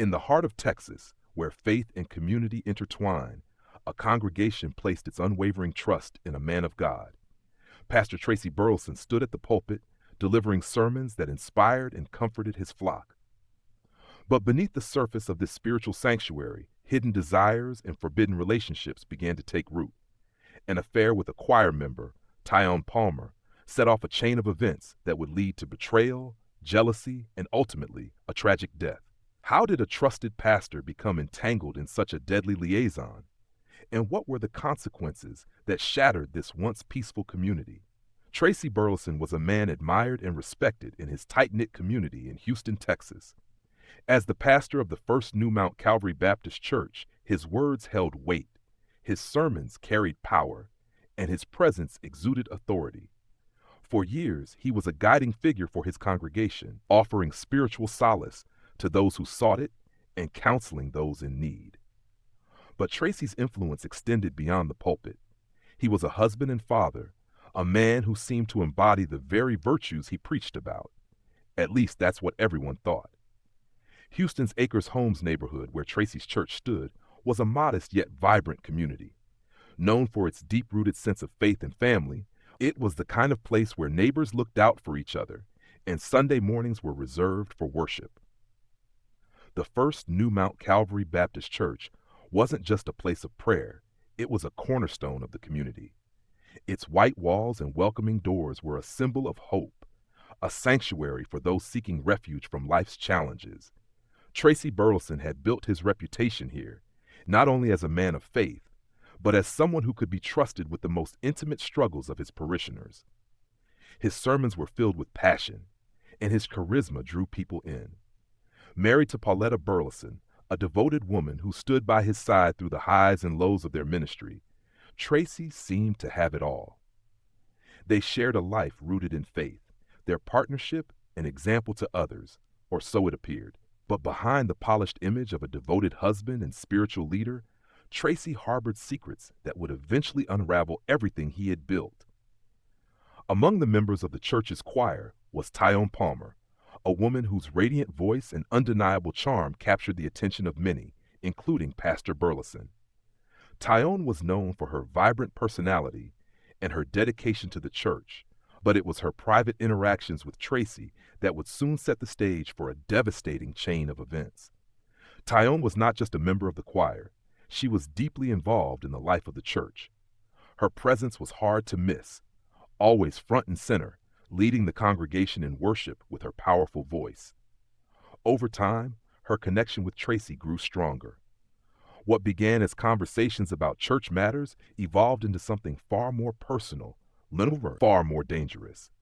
In the heart of Texas, where faith and community intertwine, a congregation placed its unwavering trust in a man of God. Pastor Tracy Burleson stood at the pulpit, delivering sermons that inspired and comforted his flock. But beneath the surface of this spiritual sanctuary, hidden desires and forbidden relationships began to take root. An affair with a choir member, Tyonne Palmer, set off a chain of events that would lead to betrayal, jealousy, and ultimately a tragic death. How did a trusted pastor become entangled in such a deadly liaison? And what were the consequences that shattered this once peaceful community? Tracy Burleson was a man admired and respected in his tight-knit community in Houston, Texas. As the pastor of the First New Mount Calvary Baptist Church, his words held weight, his sermons carried power, and his presence exuded authority. For years, he was a guiding figure for his congregation, offering spiritual solace to those who sought it and counseling those in need. But Tracy's influence extended beyond the pulpit. He was a husband and father, a man who seemed to embody the very virtues he preached about. At least that's what everyone thought. Houston's Acres Homes neighborhood, where Tracy's church stood, was a modest yet vibrant community. Known for its deep-rooted sense of faith and family, it was the kind of place where neighbors looked out for each other, and Sunday mornings were reserved for worship. The First New Mount Calvary Baptist Church wasn't just a place of prayer, it was a cornerstone of the community. Its white walls and welcoming doors were a symbol of hope, a sanctuary for those seeking refuge from life's challenges. Tracy Burleson had built his reputation here, not only as a man of faith, but as someone who could be trusted with the most intimate struggles of his parishioners. His sermons were filled with passion, and his charisma drew people in. Married to Pauletta Burleson, a devoted woman who stood by his side through the highs and lows of their ministry, Tracy seemed to have it all. They shared a life rooted in faith, their partnership an example to others, or so it appeared. But behind the polished image of a devoted husband and spiritual leader, Tracy harbored secrets that would eventually unravel everything he had built. Among the members of the church's choir was Tyonne Palmer, a woman whose radiant voice and undeniable charm captured the attention of many, including Pastor Burleson. Tyonne was known for her vibrant personality and her dedication to the church, but it was her private interactions with Tracy that would soon set the stage for a devastating chain of events. Tyonne was not just a member of the choir, she was deeply involved in the life of the church. Her presence was hard to miss, always front and center, leading the congregation in worship with her powerful voice. Over time, her connection with Tracy grew stronger. What began as conversations about church matters evolved into something far more personal, far more dangerous.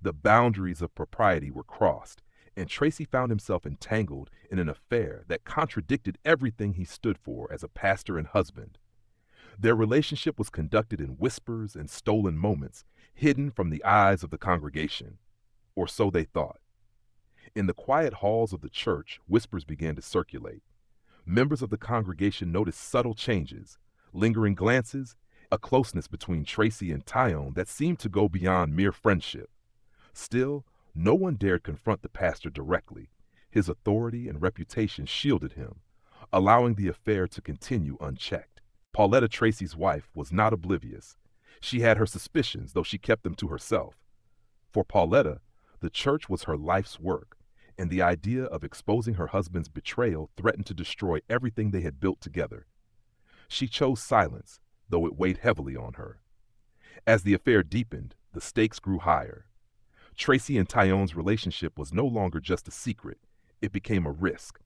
The boundaries of propriety were crossed, and Tracy found himself entangled in an affair that contradicted everything he stood for as a pastor and husband. Their relationship was conducted in whispers and stolen moments, hidden from the eyes of the congregation, or so they thought. In the quiet halls of the church, whispers began to circulate. Members of the congregation noticed subtle changes, lingering glances, a closeness between Tracy and Tyonne that seemed to go beyond mere friendship. Still, no one dared confront the pastor directly. His authority and reputation shielded him, allowing the affair to continue unchecked. Pauletta, Tracy's wife, was not oblivious. She had her suspicions, though she kept them to herself. For Pauletta, the church was her life's work, and the idea of exposing her husband's betrayal threatened to destroy everything they had built together. She chose silence, though it weighed heavily on her. As the affair deepened, the stakes grew higher. Tracy and Tyonne's relationship was no longer just a secret. It became a risk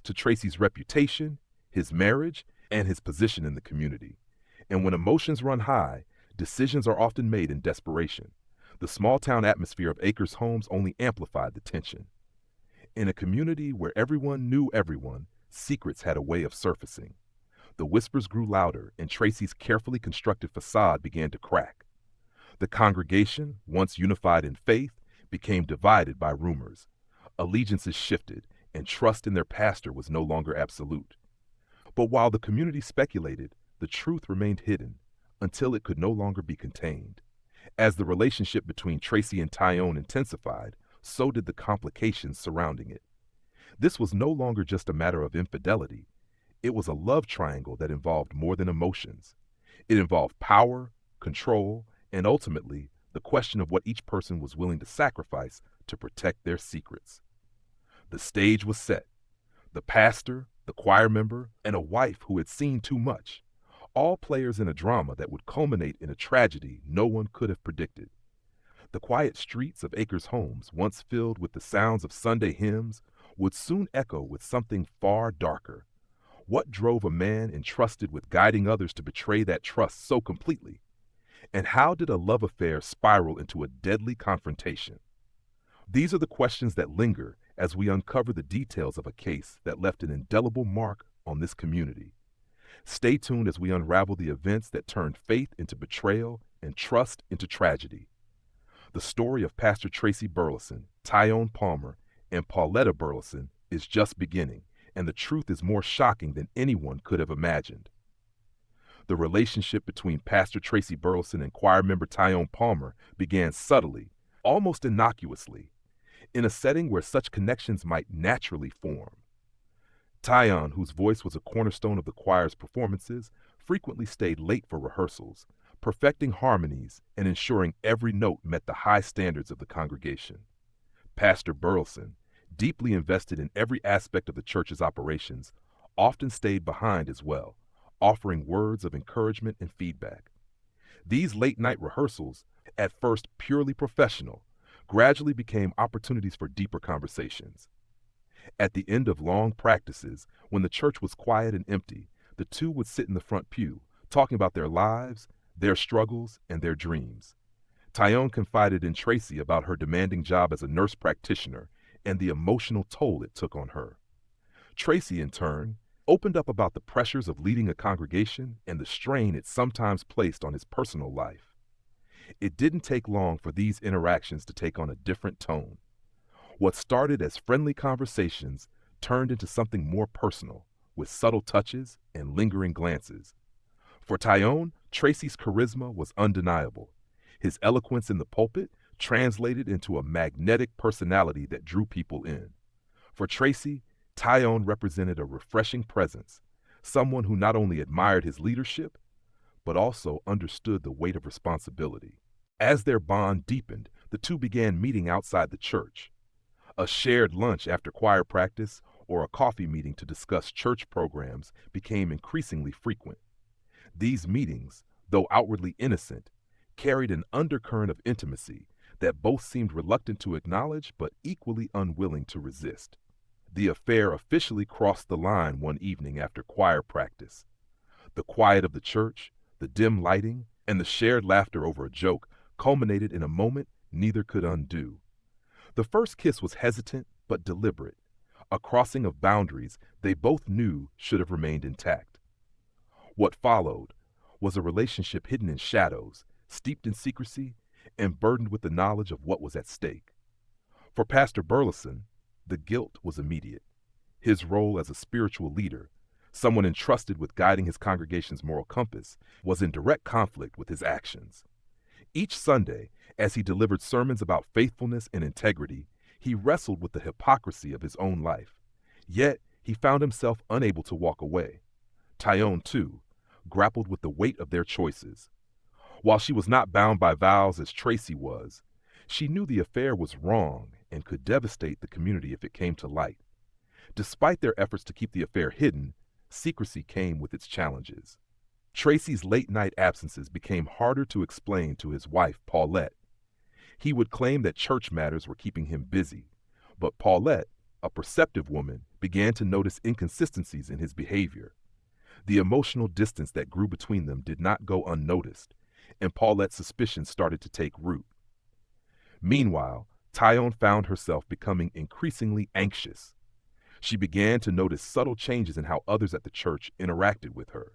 to Tracy's reputation, his marriage, and his position in the community. And when emotions run high, decisions are often made in desperation. The small-town atmosphere of Acres Homes only amplified the tension. In a community where everyone knew everyone, secrets had a way of surfacing. The whispers grew louder, and Tracy's carefully constructed facade began to crack. The congregation, once unified in faith, became divided by rumors. Allegiances shifted, and trust in their pastor was no longer absolute. But while the community speculated, the truth remained hidden until it could no longer be contained. As the relationship between Tracy and Tyonne intensified, so did the complications surrounding it. This was no longer just a matter of infidelity. It was a love triangle that involved more than emotions. It involved power, control, and ultimately the question of what each person was willing to sacrifice to protect their secrets. The stage was set. The pastor, the choir member, and a wife who had seen too much, all players in a drama that would culminate in a tragedy no one could have predicted. The quiet streets of Acres Homes, once filled with the sounds of Sunday hymns, would soon echo with something far darker. What drove a man entrusted with guiding others to betray that trust so completely? And how did a love affair spiral into a deadly confrontation? These are the questions that linger as we uncover the details of a case that left an indelible mark on this community. Stay tuned as we unravel the events that turned faith into betrayal and trust into tragedy. The story of Pastor Tracy Burleson, Tyonne Palmer, and Pauletta Burleson is just beginning, and the truth is more shocking than anyone could have imagined. The relationship between Pastor Tracy Burleson and choir member Tyonne Palmer began subtly, almost innocuously, in a setting where such connections might naturally form. Tyonne, whose voice was a cornerstone of the choir's performances, frequently stayed late for rehearsals, perfecting harmonies and ensuring every note met the high standards of the congregation. Pastor Burleson, deeply invested in every aspect of the church's operations, often stayed behind as well, offering words of encouragement and feedback. These late-night rehearsals, at first purely professional, gradually became opportunities for deeper conversations. At the end of long practices, when the church was quiet and empty, the two would sit in the front pew, talking about their lives, their struggles, and their dreams. Tyonne confided in Tracy about her demanding job as a nurse practitioner and the emotional toll it took on her. Tracy, in turn, opened up about the pressures of leading a congregation and the strain it sometimes placed on his personal life. It didn't take long for these interactions to take on a different tone. What started as friendly conversations turned into something more personal, with subtle touches and lingering glances. For Tyonne, Tracy's charisma was undeniable. His eloquence in the pulpit translated into a magnetic personality that drew people in. For Tracy, Tyonne represented a refreshing presence, someone who not only admired his leadership, but also understood the weight of responsibility. As their bond deepened, the two began meeting outside the church. A shared lunch after choir practice or a coffee meeting to discuss church programs became increasingly frequent. These meetings, though outwardly innocent, carried an undercurrent of intimacy that both seemed reluctant to acknowledge but equally unwilling to resist. The affair officially crossed the line one evening after choir practice. The quiet of the church, the dim lighting, and the shared laughter over a joke culminated in a moment neither could undo. The first kiss was hesitant but deliberate, a crossing of boundaries they both knew should have remained intact. What followed was a relationship hidden in shadows, steeped in secrecy, and burdened with the knowledge of what was at stake. For Pastor Burleson, the guilt was immediate. His role as a spiritual leader, someone entrusted with guiding his congregation's moral compass, was in direct conflict with his actions. Each Sunday, as he delivered sermons about faithfulness and integrity, he wrestled with the hypocrisy of his own life. Yet, he found himself unable to walk away. Tyonne, too, grappled with the weight of their choices. While she was not bound by vows as Tracy was, she knew the affair was wrong and could devastate the community if it came to light. Despite their efforts to keep the affair hidden, secrecy came with its challenges. Tracy's late-night absences became harder to explain to his wife, Paulette. He would claim that church matters were keeping him busy, but Paulette, a perceptive woman, began to notice inconsistencies in his behavior. The emotional distance that grew between them did not go unnoticed, and Paulette's suspicions started to take root. Meanwhile, Tyonne found herself becoming increasingly anxious. She began to notice subtle changes in how others at the church interacted with her.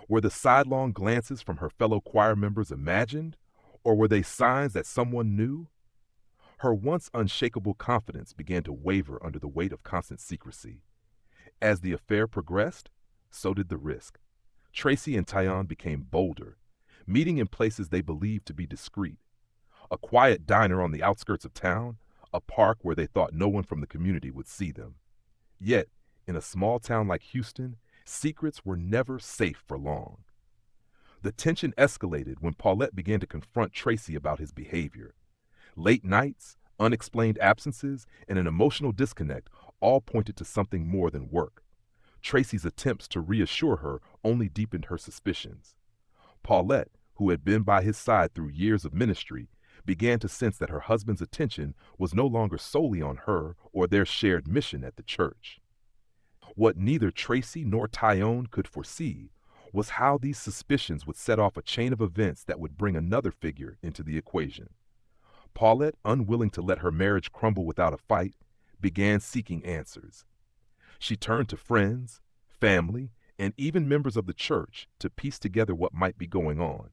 Were the sidelong glances from her fellow choir members imagined, or were they signs that someone knew? Her once unshakable confidence began to waver under the weight of constant secrecy. As the affair progressed, so did the risk. Tracy and Tyonne became bolder, meeting in places they believed to be discreet. A quiet diner on the outskirts of town, a park where they thought no one from the community would see them. Yet, in a small town like Houston, secrets were never safe for long. The tension escalated when Paulette began to confront Tracy about his behavior. Late nights, unexplained absences, and an emotional disconnect all pointed to something more than work. Tracy's attempts to reassure her only deepened her suspicions. Paulette, who had been by his side through years of ministry, began to sense that her husband's attention was no longer solely on her or their shared mission at the church. What neither Tracy nor Tyonne could foresee was how these suspicions would set off a chain of events that would bring another figure into the equation. Paulette, unwilling to let her marriage crumble without a fight, began seeking answers. She turned to friends, family, and even members of the church to piece together what might be going on.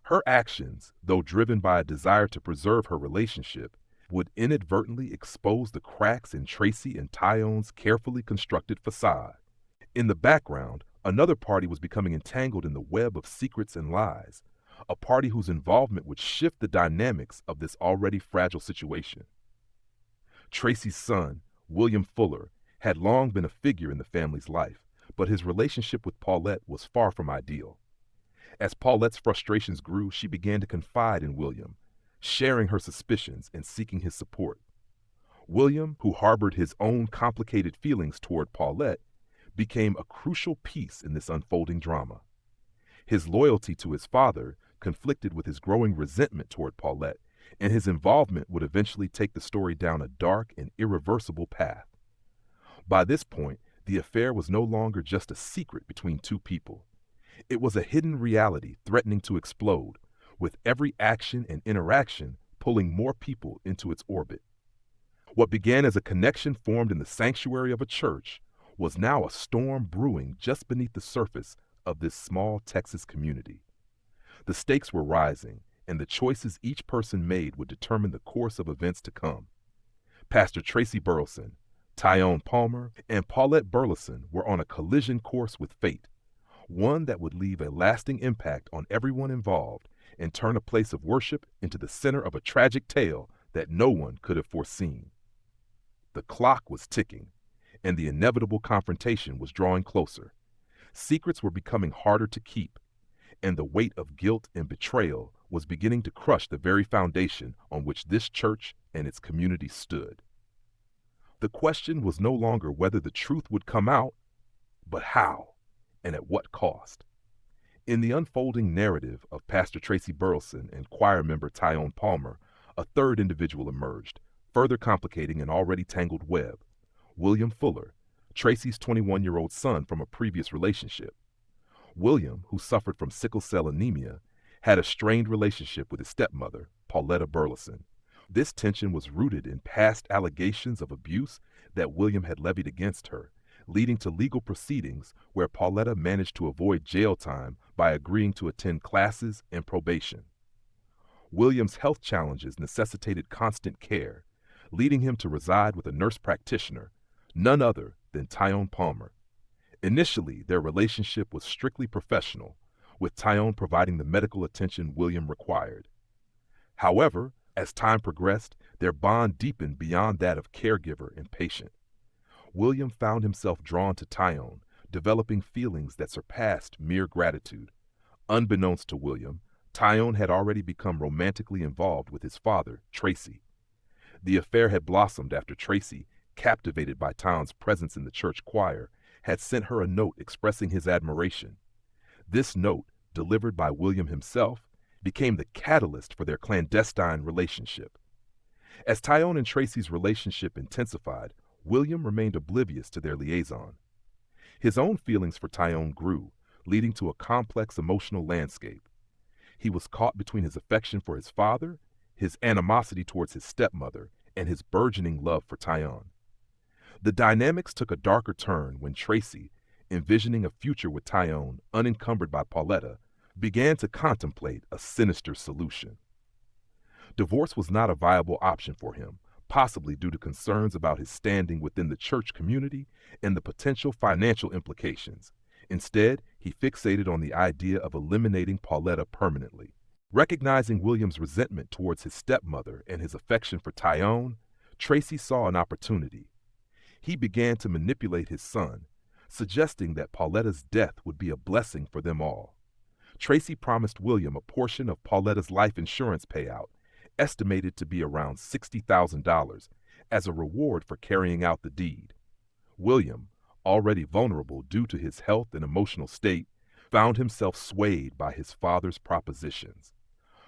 Her actions, though driven by a desire to preserve her relationship, would inadvertently expose the cracks in Tracy and Tyonne's carefully constructed facade. In the background, another party was becoming entangled in the web of secrets and lies, a party whose involvement would shift the dynamics of this already fragile situation. Tracy's son, William Fuller, had long been a figure in the family's life, but his relationship with Paulette was far from ideal. As Paulette's frustrations grew, she began to confide in William, sharing her suspicions and seeking his support. William, who harbored his own complicated feelings toward Paulette, became a crucial piece in this unfolding drama. His loyalty to his father conflicted with his growing resentment toward Paulette, and his involvement would eventually take the story down a dark and irreversible path. By this point, the affair was no longer just a secret between two people. It was a hidden reality threatening to explode, with every action and interaction pulling more people into its orbit. What began as a connection formed in the sanctuary of a church was now a storm brewing just beneath the surface of this small Texas community. The stakes were rising, and the choices each person made would determine the course of events to come. Pastor Tracy Burleson, Tyonne Palmer, and Paulette Burleson were on a collision course with fate, one that would leave a lasting impact on everyone involved and turn a place of worship into the center of a tragic tale that no one could have foreseen. The clock was ticking, and the inevitable confrontation was drawing closer. Secrets were becoming harder to keep, and the weight of guilt and betrayal was beginning to crush the very foundation on which this church and its community stood. The question was no longer whether the truth would come out, but how, and at what cost. In the unfolding narrative of Pastor Tracy Burleson and choir member Tyonne Palmer, a third individual emerged, further complicating an already tangled web: William Fuller, Tracy's 21-year-old son from a previous relationship. William, who suffered from sickle cell anemia, had a strained relationship with his stepmother, Paulette Burleson. This tension was rooted in past allegations of abuse that William had levied against her, leading to legal proceedings where Paulette managed to avoid jail time by agreeing to attend classes and probation. William's health challenges necessitated constant care, leading him to reside with a nurse practitioner, none other than Tyonne Palmer. Initially, their relationship was strictly professional, with Tyonne providing the medical attention William required. However, as time progressed, their bond deepened beyond that of caregiver and patient. William found himself drawn to Tyonne, developing feelings that surpassed mere gratitude. Unbeknownst to William, Tyonne had already become romantically involved with his father, Tracy. The affair had blossomed after Tracy, captivated by Tyonne's presence in the church choir, had sent her a note expressing his admiration. This note, delivered by William himself, became the catalyst for their clandestine relationship. As Tyonne and Tracy's relationship intensified, William remained oblivious to their liaison. His own feelings for Tyonne grew, leading to a complex emotional landscape. He was caught between his affection for his father, his animosity towards his stepmother, and his burgeoning love for Tyonne. The dynamics took a darker turn when Tracy, envisioning a future with Tyonne unencumbered by Paulette, began to contemplate a sinister solution. Divorce was not a viable option for him, possibly due to concerns about his standing within the church community and the potential financial implications. Instead, he fixated on the idea of eliminating Paulette permanently. Recognizing William's resentment towards his stepmother and his affection for Tyonne, Tracy saw an opportunity. He began to manipulate his son, suggesting that Pauletta's death would be a blessing for them all. Tracy promised William a portion of Pauletta's life insurance payout, estimated to be around $60,000, as a reward for carrying out the deed. William, already vulnerable due to his health and emotional state, found himself swayed by his father's propositions.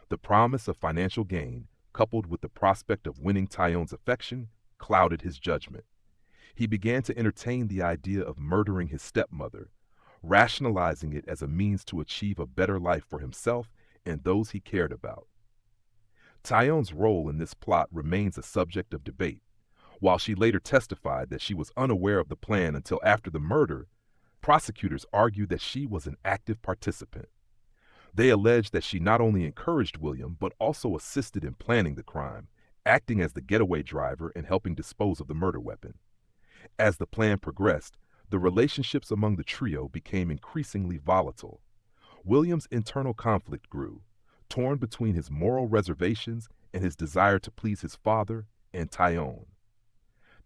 The promise of financial gain, coupled with the prospect of winning Tyonne's affection, clouded his judgment. He began to entertain the idea of murdering his stepmother, rationalizing it as a means to achieve a better life for himself and those he cared about. Tyonne's role in this plot remains a subject of debate. While she later testified that she was unaware of the plan until after the murder, prosecutors argued that she was an active participant. They alleged that she not only encouraged William, but also assisted in planning the crime, acting as the getaway driver and helping dispose of the murder weapon. As the plan progressed, the relationships among the trio became increasingly volatile. William's internal conflict grew, torn between his moral reservations and his desire to please his father and Tyonne.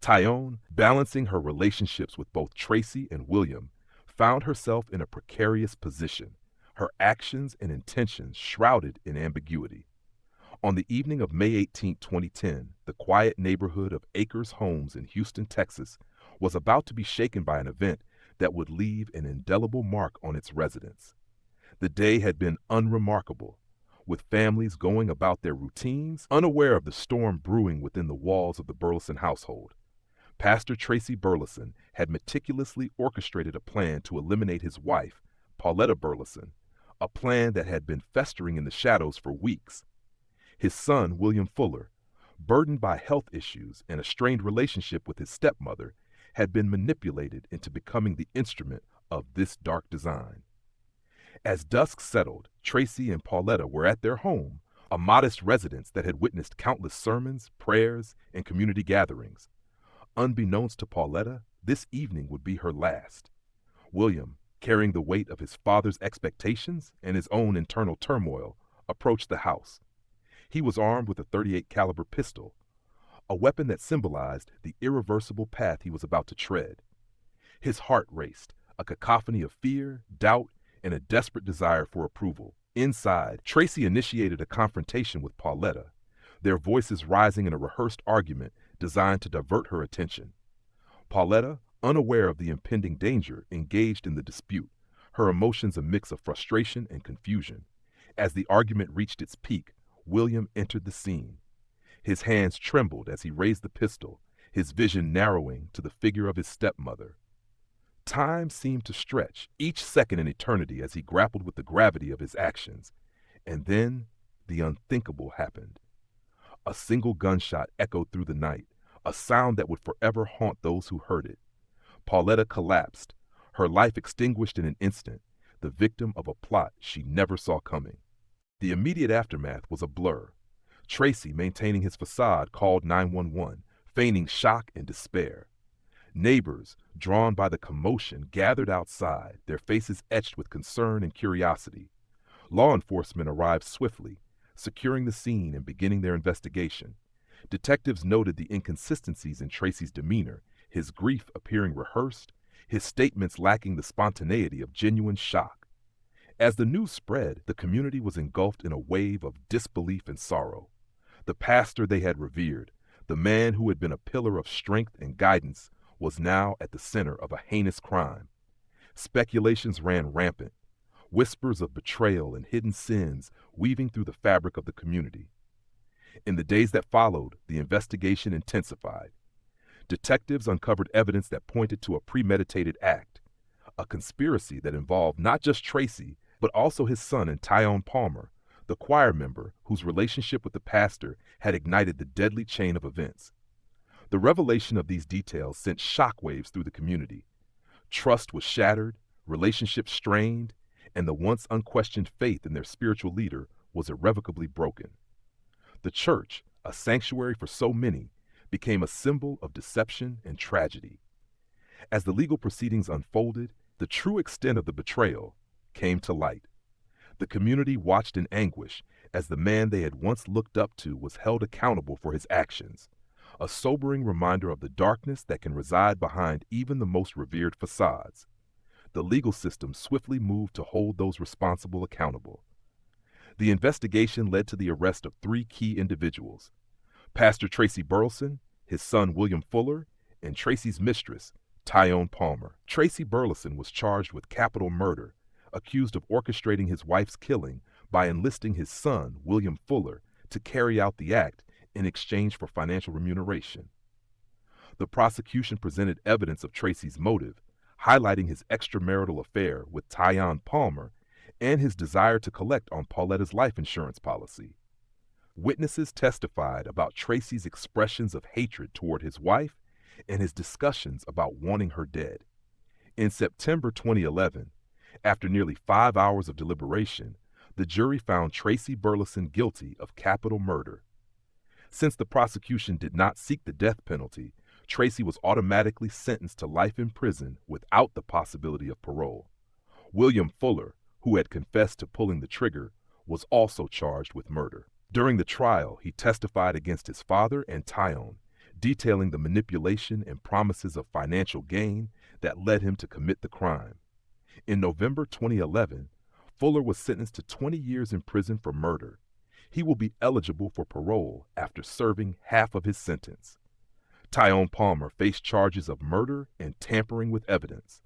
Tyonne, balancing her relationships with both Tracy and William, found herself in a precarious position, her actions and intentions shrouded in ambiguity. On the evening of May 18, 2010, the quiet neighborhood of Acres Homes in Houston, Texas, was about to be shaken by an event that would leave an indelible mark on its residents. The day had been unremarkable, with families going about their routines, unaware of the storm brewing within the walls of the Burleson household. Pastor Tracy Burleson had meticulously orchestrated a plan to eliminate his wife, Pauletta Burleson, a plan that had been festering in the shadows for weeks. His son, William Fuller, burdened by health issues and a strained relationship with his stepmother, had been manipulated into becoming the instrument of this dark design. As dusk settled, Tracy and Pauletta were at their home, a modest residence that had witnessed countless sermons, prayers, and community gatherings. Unbeknownst to Pauletta, this evening would be her last. William, carrying the weight of his father's expectations and his own internal turmoil, approached the house. He was armed with a .38 caliber pistol, a weapon that symbolized the irreversible path he was about to tread. His heart raced, a cacophony of fear, doubt, and a desperate desire for approval. Inside, Tracy initiated a confrontation with Pauletta, their voices rising in a rehearsed argument designed to divert her attention. Pauletta, unaware of the impending danger, engaged in the dispute, her emotions a mix of frustration and confusion. As the argument reached its peak, William entered the scene. His hands trembled as he raised the pistol, his vision narrowing to the figure of his stepmother. Time seemed to stretch, each second an eternity, as he grappled with the gravity of his actions. And then the unthinkable happened. A single gunshot echoed through the night, a sound that would forever haunt those who heard it. Pauletta collapsed, her life extinguished in an instant, the victim of a plot she never saw coming. The immediate aftermath was a blur. Tracy, maintaining his facade, called 911, feigning shock and despair. Neighbors, drawn by the commotion, gathered outside, their faces etched with concern and curiosity. Law enforcement arrived swiftly, securing the scene and beginning their investigation. Detectives noted the inconsistencies in Tracy's demeanor, his grief appearing rehearsed, his statements lacking the spontaneity of genuine shock. As the news spread, the community was engulfed in a wave of disbelief and sorrow. The pastor they had revered, the man who had been a pillar of strength and guidance, was now at the center of a heinous crime. Speculations ran rampant, whispers of betrayal and hidden sins weaving through the fabric of the community. In the days that followed, the investigation intensified. Detectives uncovered evidence that pointed to a premeditated act, a conspiracy that involved not just Tracy, but also his son and Tyonne Palmer, the choir member whose relationship with the pastor had ignited the deadly chain of events. The revelation of these details sent shockwaves through the community. Trust was shattered, relationships strained, and the once unquestioned faith in their spiritual leader was irrevocably broken. The church, a sanctuary for so many, became a symbol of deception and tragedy. As the legal proceedings unfolded, the true extent of the betrayal came to light. The community watched in anguish as the man they had once looked up to was held accountable for his actions. a sobering reminder of the darkness that can reside behind even the most revered facades. The legal system swiftly moved to hold those responsible accountable. The investigation led to the arrest of three key individuals: Pastor Tracy Burleson, his son William Fuller, and Tracy's mistress, Tyonne Palmer. Tracy Burleson was charged with capital murder, accused of orchestrating his wife's killing by enlisting his son, William Fuller, to carry out the act in exchange for financial remuneration. The prosecution presented evidence of Tracy's motive, highlighting his extramarital affair with Tyonne Palmer and his desire to collect on Pauletta's life insurance policy. Witnesses testified about Tracy's expressions of hatred toward his wife and his discussions about wanting her dead. In September 2011, after nearly 5 hours of deliberation, the jury found Tracy Burleson guilty of capital murder. Since the prosecution did not seek the death penalty, Tracy was automatically sentenced to life in prison without the possibility of parole. William Fuller, who had confessed to pulling the trigger, was also charged with murder. During the trial, he testified against his father and Tyonne, detailing the manipulation and promises of financial gain that led him to commit the crime. In November 2011, Fuller was sentenced to 20 years in prison for murder. He will be eligible for parole after serving half of his sentence. Tyonne Palmer faced charges of murder and tampering with evidence.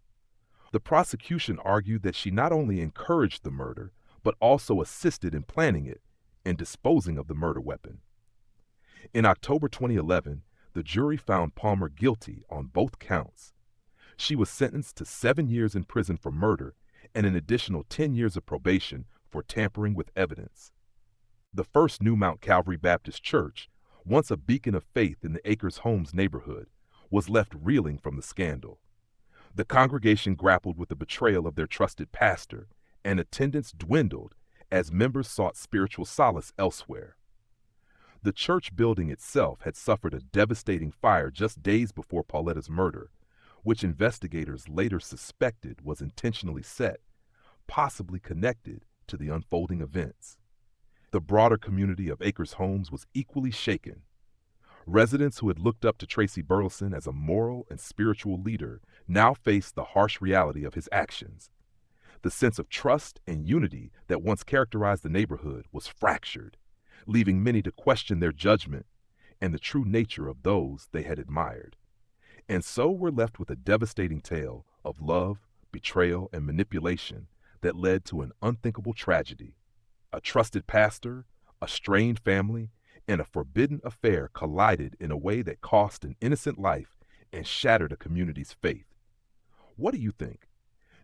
The prosecution argued that she not only encouraged the murder, but also assisted in planning it and disposing of the murder weapon. In October 2011, the jury found Palmer guilty on both counts. She was sentenced to 7 years in prison for murder and an additional 10 years of probation for tampering with evidence. The First New Mount Calvary Baptist Church, once a beacon of faith in the Acres Homes neighborhood, was left reeling from the scandal. The congregation grappled with the betrayal of their trusted pastor, and attendance dwindled as members sought spiritual solace elsewhere. The church building itself had suffered a devastating fire just days before Pauletta's murder, which investigators later suspected was intentionally set, possibly connected to the unfolding events. The broader community of Acres Homes was equally shaken. Residents who had looked up to Tracy Burleson as a moral and spiritual leader now faced the harsh reality of his actions. The sense of trust and unity that once characterized the neighborhood was fractured, leaving many to question their judgment and the true nature of those they had admired. And so we're left with a devastating tale of love, betrayal, and manipulation that led to an unthinkable tragedy. A trusted pastor, a strained family, and a forbidden affair collided in a way that cost an innocent life and shattered a community's faith. What do you think?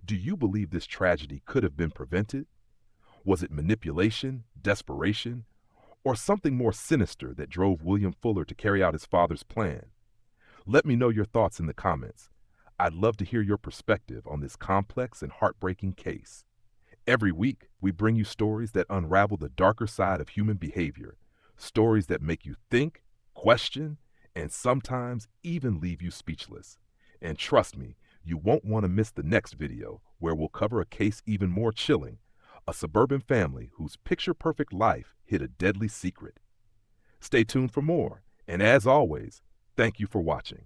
Do you believe this tragedy could have been prevented? Was it manipulation, desperation, or something more sinister that drove William Fuller to carry out his father's plan? Let me know your thoughts in the comments. I'd love to hear your perspective on this complex and heartbreaking case. Every week, we bring you stories that unravel the darker side of human behavior, stories that make you think, question, and sometimes even leave you speechless. And trust me, you won't want to miss the next video, where we'll cover a case even more chilling, a suburban family whose picture-perfect life hid a deadly secret. Stay tuned for more, and as always, thank you for watching.